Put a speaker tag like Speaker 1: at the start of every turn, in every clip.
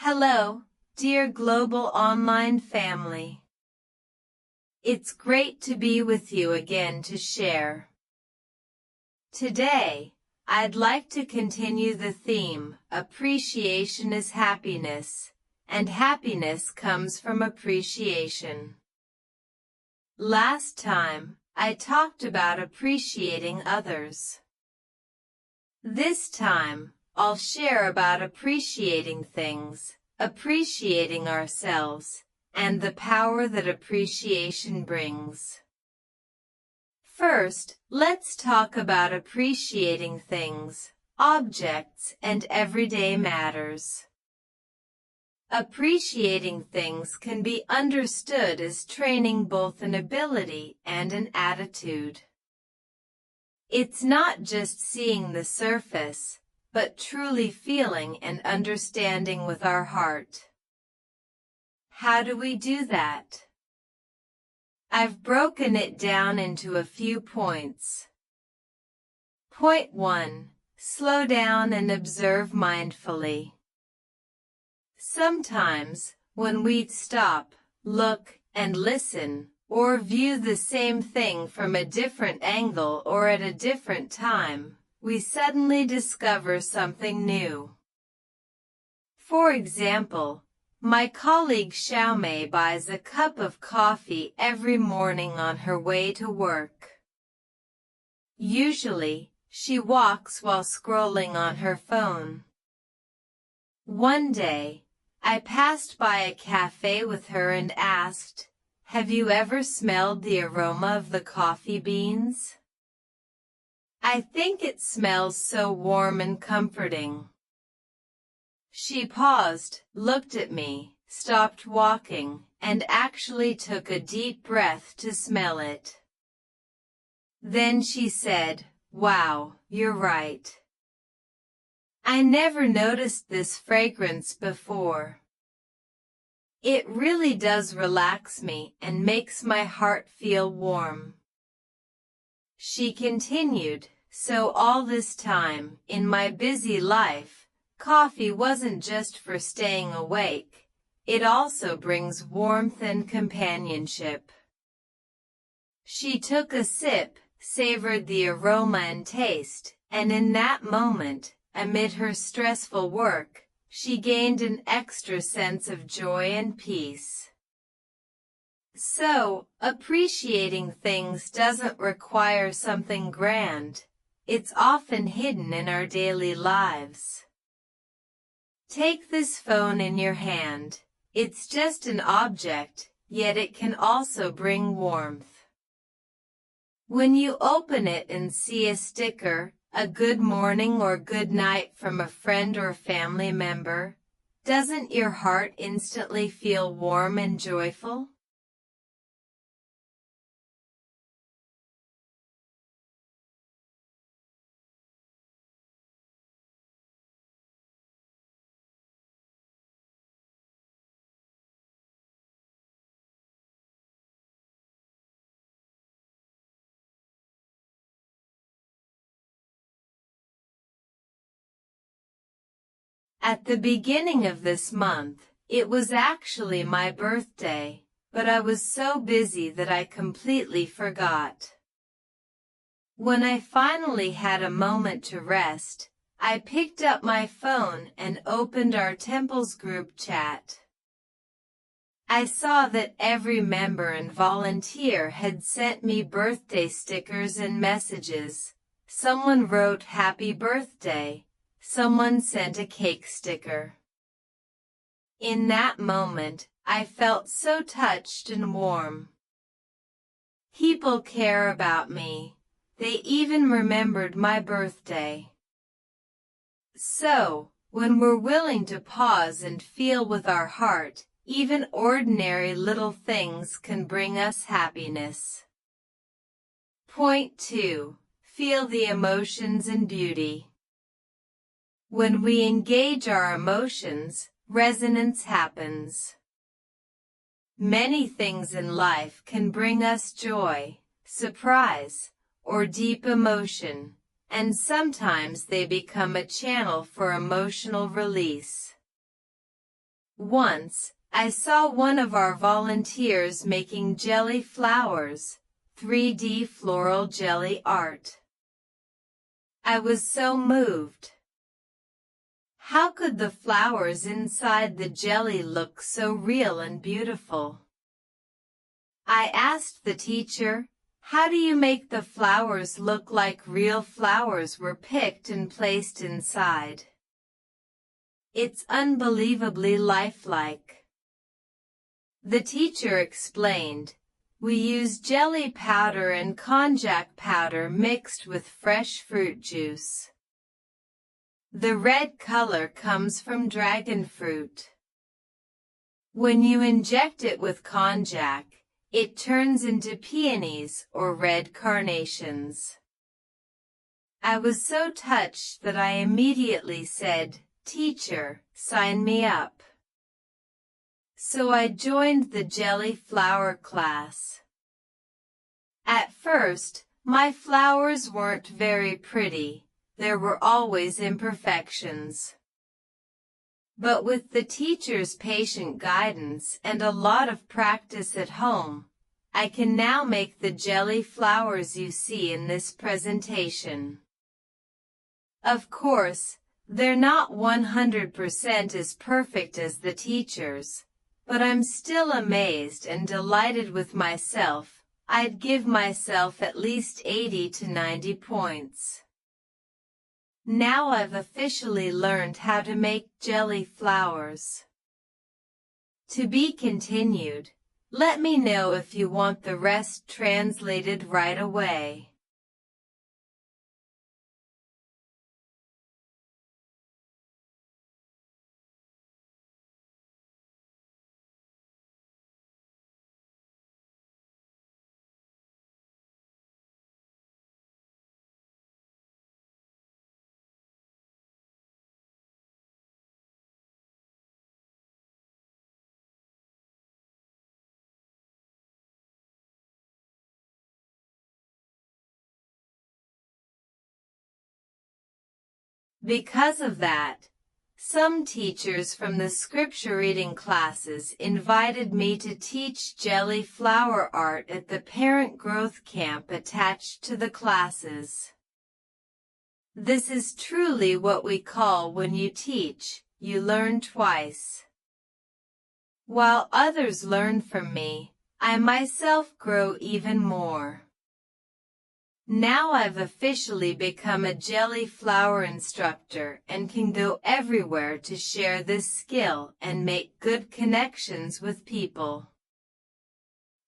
Speaker 1: Hello, dear global online family. It's great to be with you again to share. Today, I'd like to continue the theme, appreciation is happiness, and happiness comes from appreciation. Last time, I talked about appreciating others. This time, I'll share about appreciating things, appreciating ourselves, and the power that appreciation brings. First, let's talk about appreciating things, objects, and everyday matters. Appreciating things can be understood as training both an ability and an attitude. It's not just seeing the surface, but truly feeling and understanding with our heart. How do we do that? I've broken it down into a few points. Point 1. Slow down and observe mindfully. Sometimes, when we stop, look, and listen, or view the same thing from a different angle or at a different time, we suddenly discover something new. For example, my colleague Xiaomei buys a cup of coffee every morning on her way to work. Usually, she walks while scrolling on her phone. One day, I passed by a cafe with her and asked, "Have you ever smelled the aroma of the coffee beans? I think it smells so warm and comforting." She paused, looked at me, stopped walking, and actually took a deep breath to smell it. Then she said, "Wow, you're right. I never noticed this fragrance before. It really does relax me and makes my heart feel warm." She continued, "So all this time, in my busy life, coffee wasn't just for staying awake. It also brings warmth and companionship." She took a sip, savored the aroma and taste, and in that moment, amid her stressful work, she gained an extra sense of joy and peace. So, appreciating things doesn't require something grand. It's often hidden in our daily lives. Take this phone in your hand. It's just an object, yet it can also bring warmth. When you open it and see a sticker, a good morning or good night from a friend or family member, doesn't your heart instantly feel warm and joyful? At the beginning of this month, it was actually my birthday, but I was so busy that I completely forgot. When I finally had a moment to rest, I picked up my phone and opened our temple's group chat. I saw that every member and volunteer had sent me birthday stickers and messages. Someone wrote "Happy Birthday." Someone sent a cake sticker. In that moment, I felt so touched and warm. People care about me. They even remembered my birthday. So, when we're willing to pause and feel with our heart, even ordinary little things can bring us happiness. Point 2. Feel the emotions and beauty. When we engage our emotions, resonance happens. Many things in life can bring us joy, surprise, or deep emotion, and sometimes they become a channel for emotional release. Once, I saw one of our volunteers making jelly flowers, 3D floral jelly art. I was so moved. How could the flowers inside the jelly look so real and beautiful? I asked the teacher, "How do you make the flowers look like real flowers were picked and placed inside?" "It's unbelievably lifelike." The teacher explained, "We use jelly powder and konjac powder mixed with fresh fruit juice. The red color comes from dragon fruit. When you inject it with konjac, it turns into peonies or red carnations." I was so touched that I immediately said, "Teacher, sign me up." So I joined the jelly flower class. At first, my flowers weren't very pretty. There were always imperfections. But with the teacher's patient guidance and a lot of practice at home, I can now make the jelly flowers you see in this presentation. Of course, they're not 100% as perfect as the teachers, but I'm still amazed and delighted with myself. I'd give myself at least 80 to 90 points. Now I've officially learned how to make jelly flowers. To be continued. Let me know if you want the rest translated right away. Because of that, some teachers from the scripture reading classes invited me to teach jelly flower art at the parent growth camp attached to the classes. This is truly what we call when you teach, you learn twice. While others learn from me, I myself grow even more. Now I've officially become a jelly flower instructor and can go everywhere to share this skill and make good connections with people.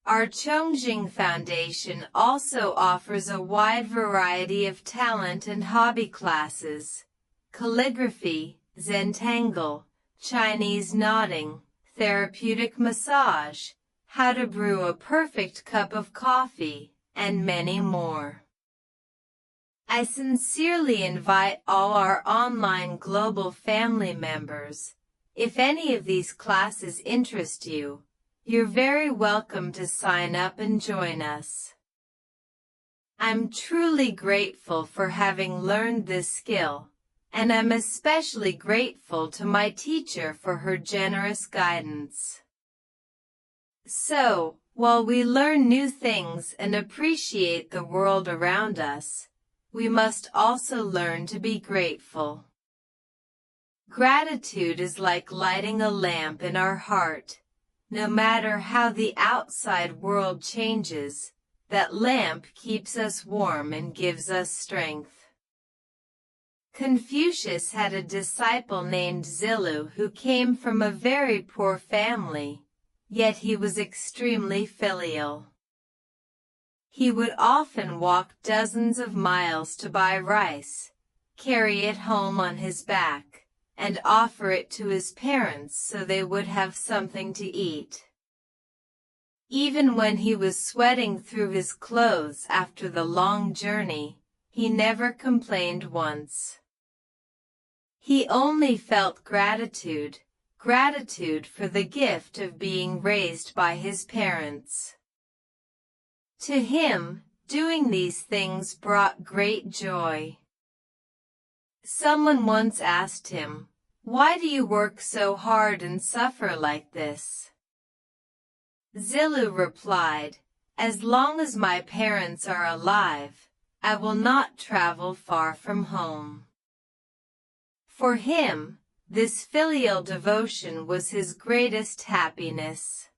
Speaker 1: Our Chongjing Foundation also offers a wide variety of talent and hobby classes: calligraphy, Zentangle, Chinese knotting, therapeutic massage, how to brew a perfect cup of coffee, and many more. I sincerely invite all our online global family members. If any of these classes interest you, you're very welcome to sign up and join us. I'm truly grateful for having learned this skill, and I'm especially grateful to my teacher for her generous guidance. So, while we learn new things and appreciate the world around us, we must also learn to be grateful. Gratitude is like lighting a lamp in our heart. No matter how the outside world changes, that lamp keeps us warm and gives us strength. Confucius had a disciple named Zilu who came from a very poor family, yet he was extremely filial. He would often walk dozens of miles to buy rice, carry it home on his back, and offer it to his parents so they would have something to eat. Even when he was sweating through his clothes after the long journey, he never complained once. He only felt gratitude for the gift of being raised by his parents. To him, doing these things brought great joy. Someone once asked him, Why do you work so hard and suffer like this? Zilu replied, As long as my parents are alive, I will not travel far from home. For him, this filial devotion was his greatest happiness.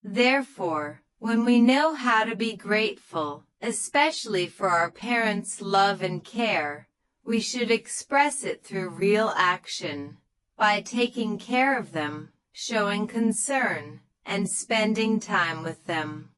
Speaker 1: Therefore, when we know how to be grateful, especially for our parents' love and care, we should express it through real action, by taking care of them, showing concern, and spending time with them.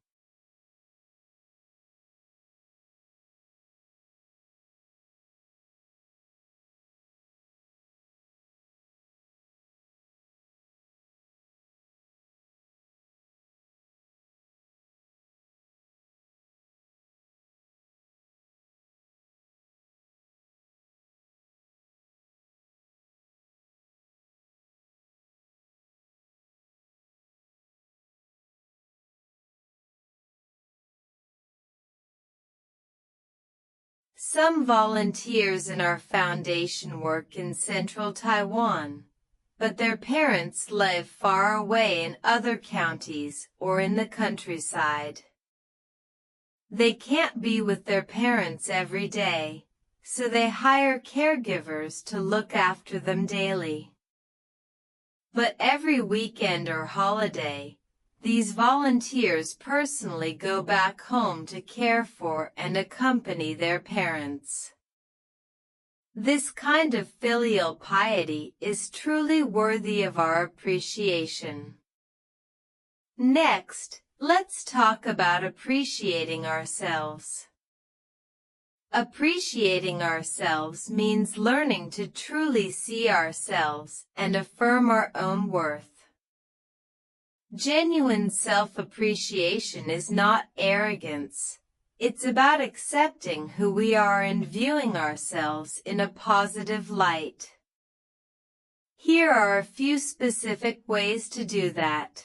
Speaker 1: Some volunteers in our foundation work in central Taiwan, but their parents live far away in other counties or in the countryside. They can't be with their parents every day, so they hire caregivers to look after them daily. But every weekend or holiday, these volunteers personally go back home to care for and accompany their parents. This kind of filial piety is truly worthy of our appreciation. Next, let's talk about appreciating ourselves. Appreciating ourselves means learning to truly see ourselves and affirm our own worth. Genuine self-appreciation is not arrogance. It's about accepting who we are and viewing ourselves in a positive light. Here are a few specific ways to do that.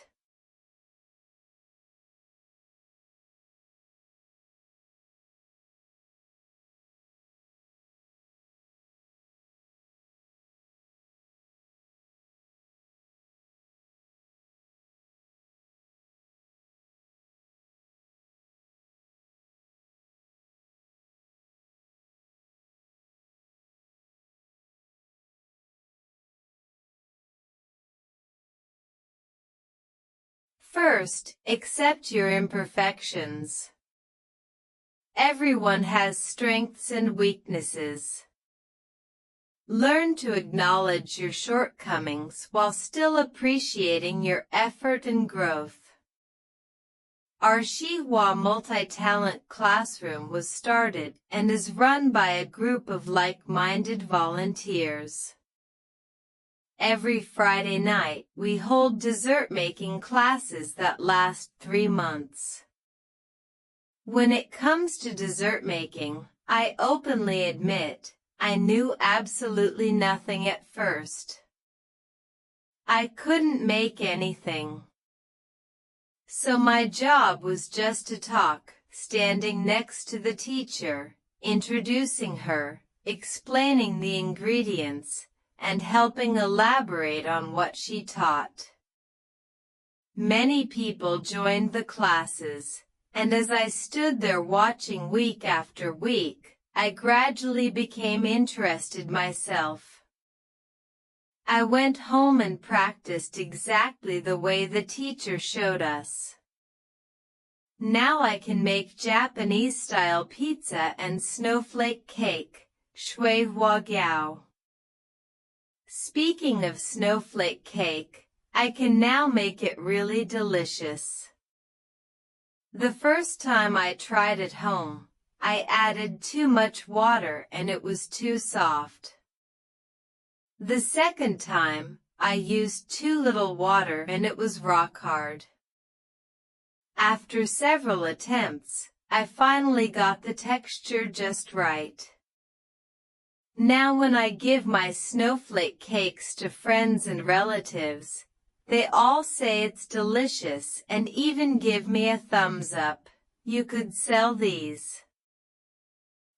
Speaker 1: First, accept your imperfections. Everyone has strengths and weaknesses. Learn to acknowledge your shortcomings while still appreciating your effort and growth. Our Xihua multi-talent classroom was started and is run by a group of like-minded volunteers. Every Friday night, we hold dessert-making classes that last 3 months. When it comes to dessert making, I openly admit, I knew absolutely nothing at first. I couldn't make anything. So my job was just to talk, standing next to the teacher, introducing her, explaining the ingredients, and helping elaborate on what she taught. Many people joined the classes, and as I stood there watching week after week, I gradually became interested myself. I went home and practiced exactly the way the teacher showed us. Now I can make Japanese-style pizza and snowflake cake, shui hua gao. Speaking of snowflake cake, I can now make it really delicious. The first time I tried at home, I added too much water and it was too soft. The second time, I used too little water and it was rock hard. After several attempts, I finally got the texture just right. Now when I give my snowflake cakes to friends and relatives, they all say it's delicious and even give me a thumbs up. You could sell these.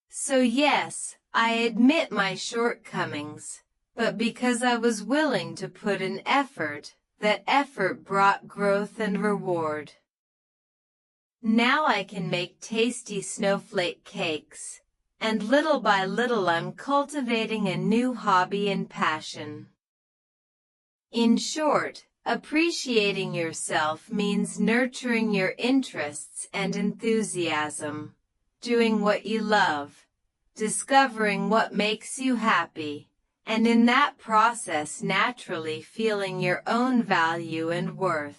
Speaker 1: So yes, I admit my shortcomings, but because I was willing to put in effort, that effort brought growth and reward. Now I can make tasty snowflake cakes, and little by little I'm cultivating a new hobby and passion. In short, appreciating yourself means nurturing your interests and enthusiasm, doing what you love, discovering what makes you happy, and in that process naturally feeling your own value and worth.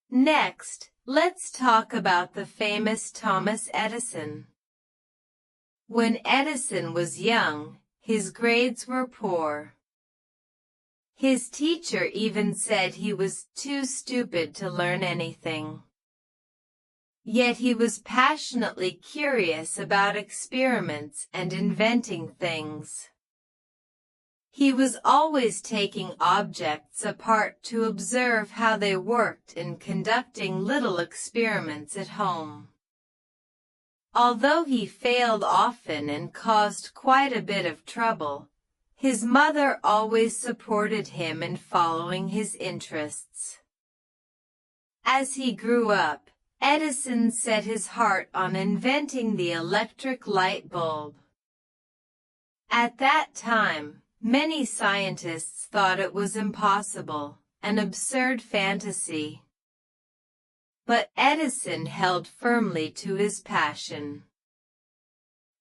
Speaker 1: Next, let's talk about the famous Thomas Edison. When Edison was young, his grades were poor. His teacher even said he was too stupid to learn anything. Yet he was passionately curious about experiments and inventing things. He was always taking objects apart to observe how they worked and conducting little experiments at home. Although he failed often and caused quite a bit of trouble, his mother always supported him in following his interests. As he grew up, Edison set his heart on inventing the electric light bulb. At that time, many scientists thought it was impossible, an absurd fantasy. But Edison held firmly to his passion.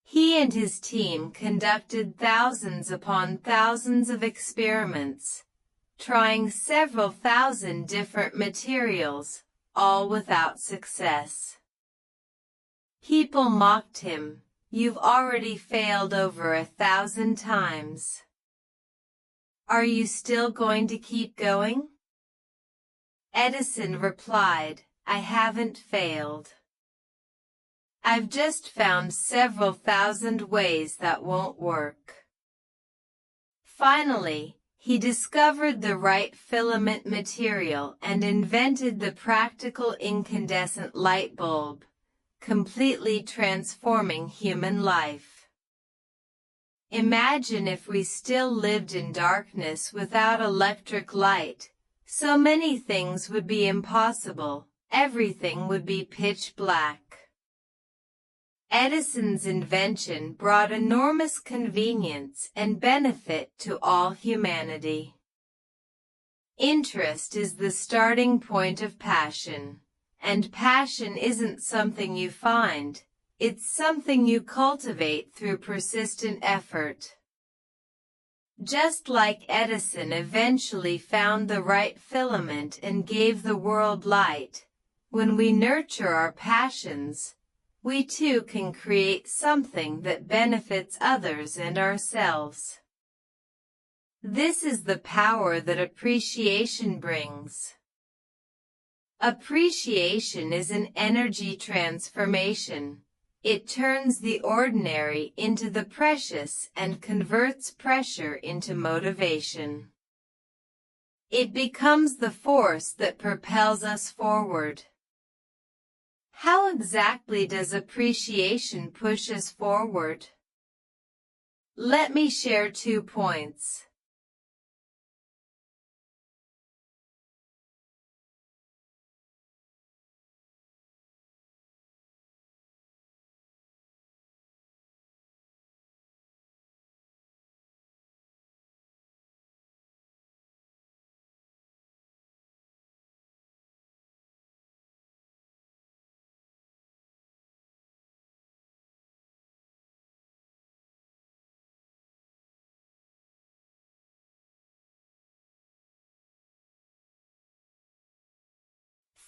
Speaker 1: He and his team conducted thousands upon thousands of experiments, trying several thousand different materials, all without success. People mocked him, "You've already failed over 1,000 times. Are you still going to keep going?" Edison replied, "I haven't failed. I've just found several thousand ways that won't work." Finally, he discovered the right filament material and invented the practical incandescent light bulb, completely transforming human life. Imagine if we still lived in darkness without electric light. So many things would be impossible. Everything would be pitch black. Edison's invention brought enormous convenience and benefit to all humanity. Interest is the starting point of passion, and passion isn't something you find. It's something you cultivate through persistent effort. Just like Edison eventually found the right filament and gave the world light, when we nurture our passions, we too can create something that benefits others and ourselves. This is the power that appreciation brings. Appreciation is an energy transformation. It turns the ordinary into the precious and converts pressure into motivation. It becomes the force that propels us forward. How exactly does appreciation push us forward? Let me share 2 points.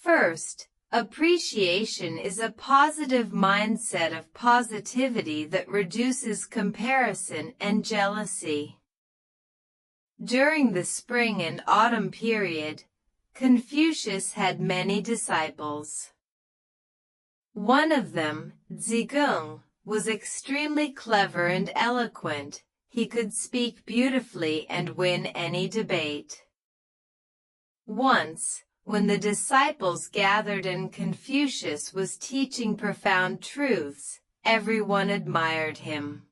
Speaker 1: First, appreciation is a positive mindset of positivity that reduces comparison and jealousy. During the spring and autumn period, Confucius had many disciples. One of them, Zhigung, was extremely clever and eloquent. He could speak beautifully and win any debate. Once, when the disciples gathered and Confucius was teaching profound truths, everyone admired him.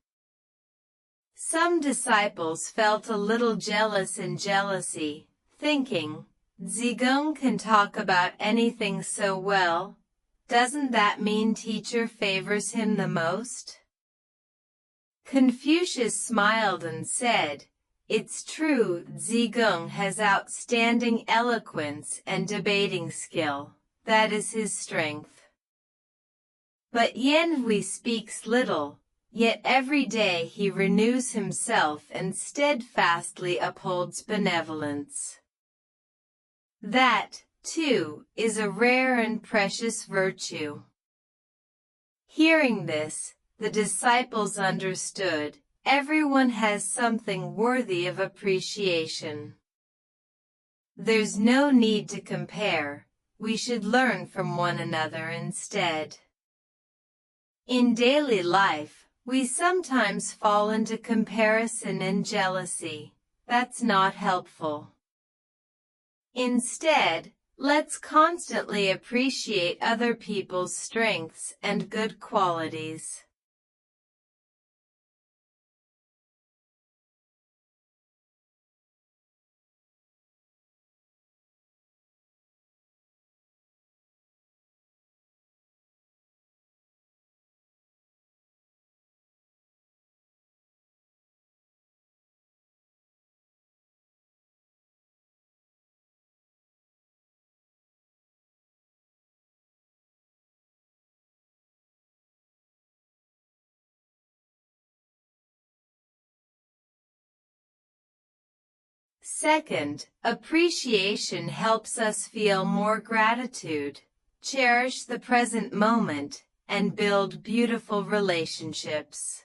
Speaker 1: Some disciples felt a little jealous and jealousy, thinking, "Zhigung can talk about anything so well. Doesn't that mean teacher favors him the most?" Confucius smiled and said, "It's true, Zhigung has outstanding eloquence and debating skill. That is his strength. But Yan Hui speaks little, yet every day he renews himself and steadfastly upholds benevolence. That, too, is a rare and precious virtue." Hearing this, the disciples understood, everyone has something worthy of appreciation. There's no need to compare, we should learn from one another instead. In daily life, we sometimes fall into comparison and jealousy. That's not helpful. Instead, let's constantly appreciate other people's strengths and good qualities. Second, appreciation helps us feel more gratitude, cherish the present moment, and build beautiful relationships.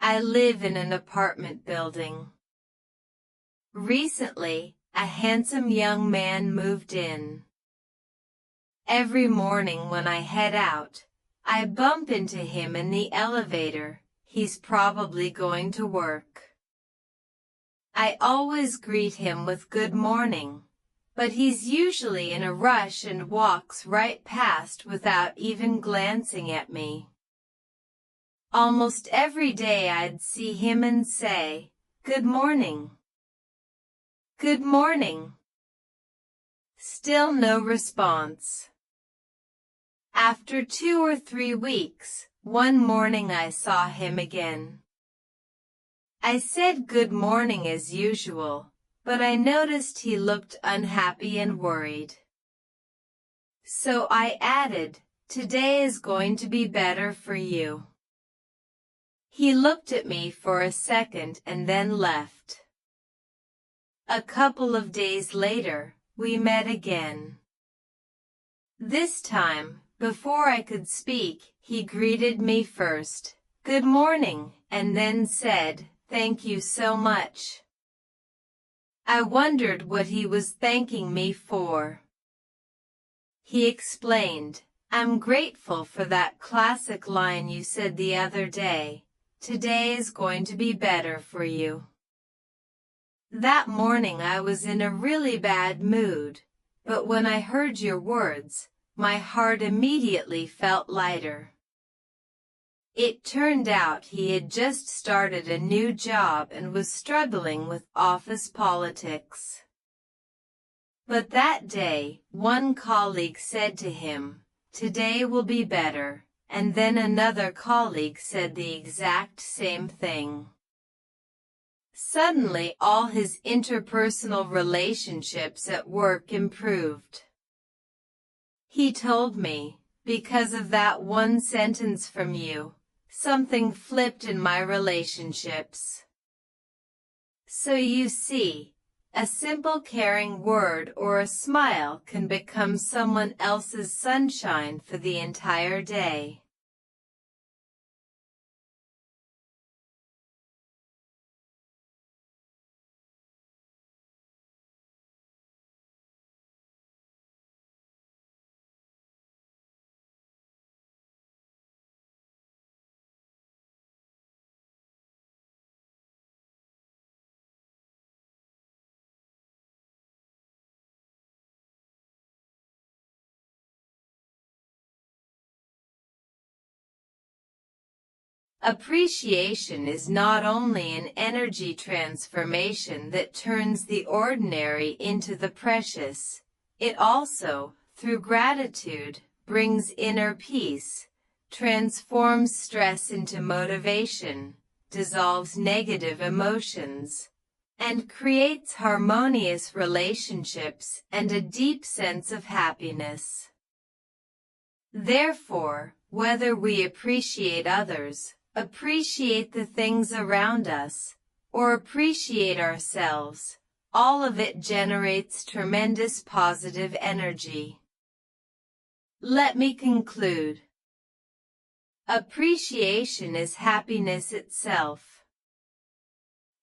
Speaker 1: I live in an apartment building. Recently, a handsome young man moved in. Every morning when I head out, I bump into him in the elevator. He's probably going to work. I always greet him with good morning, but he's usually in a rush and walks right past without even glancing at me. Almost every day I'd see him and say, "Good morning." "Good morning." Still no response. After 2 or 3 weeks, one morning I saw him again. I said good morning as usual, but I noticed he looked unhappy and worried. So I added, "Today is going to be better for you." He looked at me for a second and then left. A couple of days later, we met again. This time, before I could speak, he greeted me first, "Good morning," and then said, "Thank you so much." I wondered what he was thanking me for. He explained, "I'm grateful for that classic line you said the other day, 'Today is going to be better for you.' That morning I was in a really bad mood, but when I heard your words, my heart immediately felt lighter." It turned out he had just started a new job and was struggling with office politics. But that day, one colleague said to him, "Today will be better," and then another colleague said the exact same thing. Suddenly all his interpersonal relationships at work improved. He told me, "Because of that one sentence from you, something flipped in my relationships." So you see, a simple caring word or a smile can become someone else's sunshine for the entire day. Appreciation is not only an energy transformation that turns the ordinary into the precious, it also, through gratitude, brings inner peace, transforms stress into motivation, dissolves negative emotions, and creates harmonious relationships and a deep sense of happiness. Therefore, whether we appreciate others, appreciate the things around us, or appreciate ourselves, all of it generates tremendous positive energy. Let me conclude. Appreciation is happiness itself.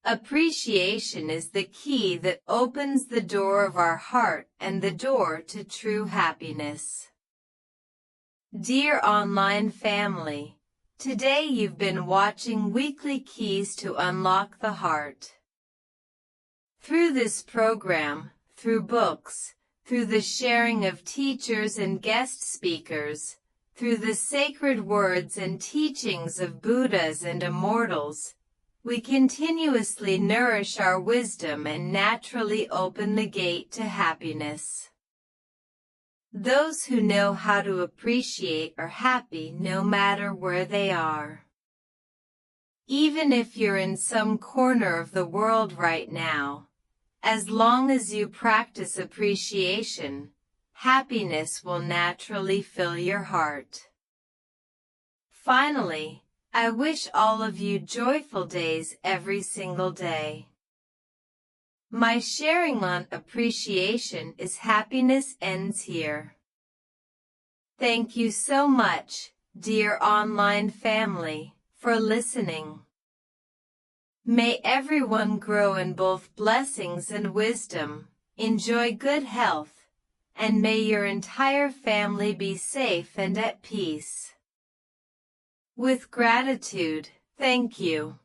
Speaker 1: Appreciation is the key that opens the door of our heart and the door to true happiness. Dear online family, today you've been watching Weekly Keys to Unlock the Heart. Through this program, through books, through the sharing of teachers and guest speakers, through the sacred words and teachings of Buddhas and immortals, we continuously nourish our wisdom and naturally open the gate to happiness. Those who know how to appreciate are happy no matter where they are. Even if you're in some corner of the world right now, as long as you practice appreciation, happiness will naturally fill your heart. Finally, I wish all of you joyful days every single day. My sharing on appreciation is happiness ends here. Thank you so much, dear online family, for listening. May everyone grow in both blessings and wisdom, enjoy good health, and may your entire family be safe and at peace. With gratitude, thank you.